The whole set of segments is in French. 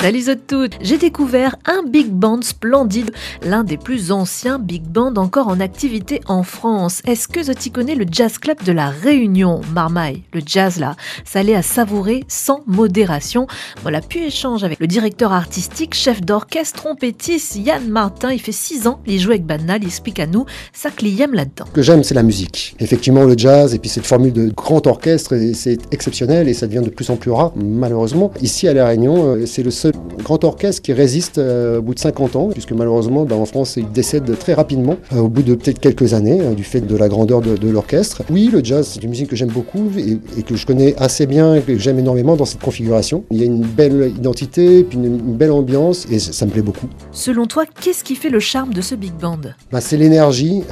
Salut à toutes. J'ai découvert un big band splendide, l'un des plus anciens big bands encore en activité en France. Est-ce que tu connais le Jazz Club de la Réunion? Marmaille, le jazz là, ça allait à savourer sans modération. On a pu échanger avec le directeur artistique, chef d'orchestre, trompettiste Yann Martin. Il fait 6 ans, il joue avec Banal, il explique à nous ça qu'il aime là-dedans. Ce que j'aime, c'est la musique. Effectivement, le jazz et puis cette formule de grand orchestre, c'est exceptionnel et ça devient de plus en plus rare, malheureusement. Ici, à La Réunion, c'est le seul grand orchestre qui résiste au bout de 50 ans, puisque malheureusement, en France, il décède très rapidement, au bout de peut-être quelques années, du fait de la grandeur de l'orchestre. Oui, le jazz, c'est une musique que j'aime beaucoup et que je connais assez bien et que j'aime énormément dans cette configuration. Il y a une belle identité, puis une belle ambiance et ça me plaît beaucoup. Selon toi, qu'est-ce qui fait le charme de ce big band? C'est l'énergie,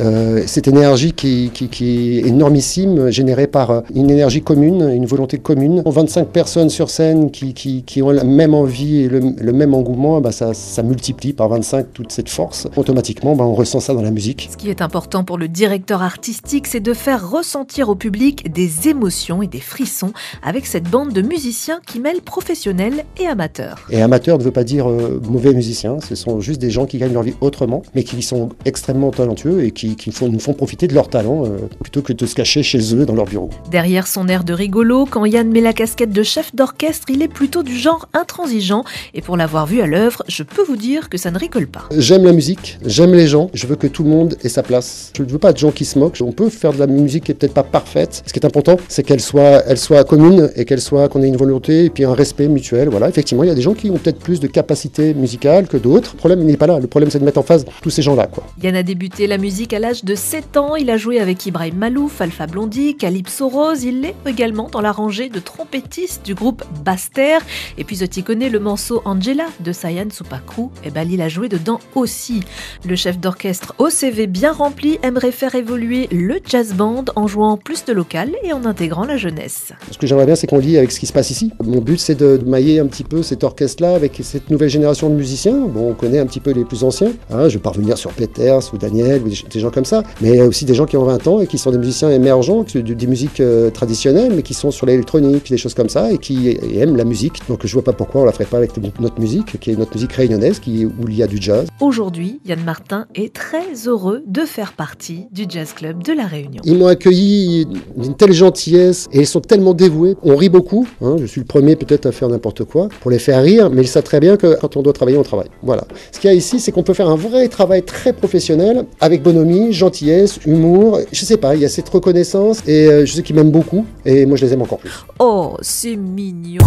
cette énergie qui est énormissime, générée par une énergie commune, une volonté commune. 25 personnes sur scène qui ont la même envie et le même engouement, ça multiplie par 25 toute cette force. Automatiquement, on ressent ça dans la musique. Ce qui est important pour le directeur artistique, c'est de faire ressentir au public des émotions et des frissons avec cette bande de musiciens qui mêlent professionnels et amateurs. Et amateur ne veut pas dire mauvais musiciens, ce sont juste des gens qui gagnent leur vie autrement, mais qui sont extrêmement talentueux et qui nous font profiter de leur talent plutôt que de se cacher chez eux dans leur bureau. Derrière son air de rigolo, quand Yann met la casquette de chef d'orchestre, il est plutôt du genre intransigeant. Et pour l'avoir vu à l'œuvre, je peux vous dire que ça ne rigole pas. J'aime la musique, j'aime les gens, je veux que tout le monde ait sa place. Je ne veux pas de gens qui se moquent. On peut faire de la musique qui n'est peut-être pas parfaite. Ce qui est important, c'est qu'elle soit commune et qu'on ait une volonté et puis un respect mutuel. Voilà, effectivement, il y a des gens qui ont peut-être plus de capacité musicale que d'autres. Le problème n'est pas là. Le problème, c'est de mettre en face tous ces gens-là, Yann a débuté la musique à l'âge de 7 ans. Il a joué avec Ibrahim Malouf, Alpha Blondy, Calypso Rose. Il est également dans la rangée de trompettistes du groupe Basse-Terre. Et puis, tu connais le morceau Angela de Sayan Supakru, il a joué dedans aussi. Le chef d'orchestre au CV bien rempli aimerait faire évoluer le jazz band en jouant plus de local et en intégrant la jeunesse. Ce que j'aimerais bien, c'est qu'on lie avec ce qui se passe ici. Mon but, c'est de mailler un petit peu cet orchestre-là avec cette nouvelle génération de musiciens. On connaît un petit peu les plus anciens. Je vais pas revenir sur Peters ou Daniel ou des gens comme ça, mais aussi des gens qui ont 20 ans et qui sont des musiciens émergents, des musiques traditionnelles, mais qui sont sur l'électronique, des choses comme ça, et qui aiment la musique. Donc je vois pas pourquoi on la ferait pas avec notre musique, qui est notre musique réunionnaise, où il y a du jazz. Aujourd'hui, Yann Martin est très heureux de faire partie du Jazz Club de La Réunion. Ils m'ont accueilli d'une telle gentillesse et ils sont tellement dévoués. On rit beaucoup, je suis le premier peut-être à faire n'importe quoi pour les faire rire, mais ils savent très bien que quand on doit travailler, on travaille. Voilà. Ce qu'il y a ici, c'est qu'on peut faire un vrai travail très professionnel avec bonhomie, gentillesse, humour. Je sais pas, il y a cette reconnaissance et je sais qu'ils m'aiment beaucoup et moi je les aime encore plus. Oh, c'est mignon.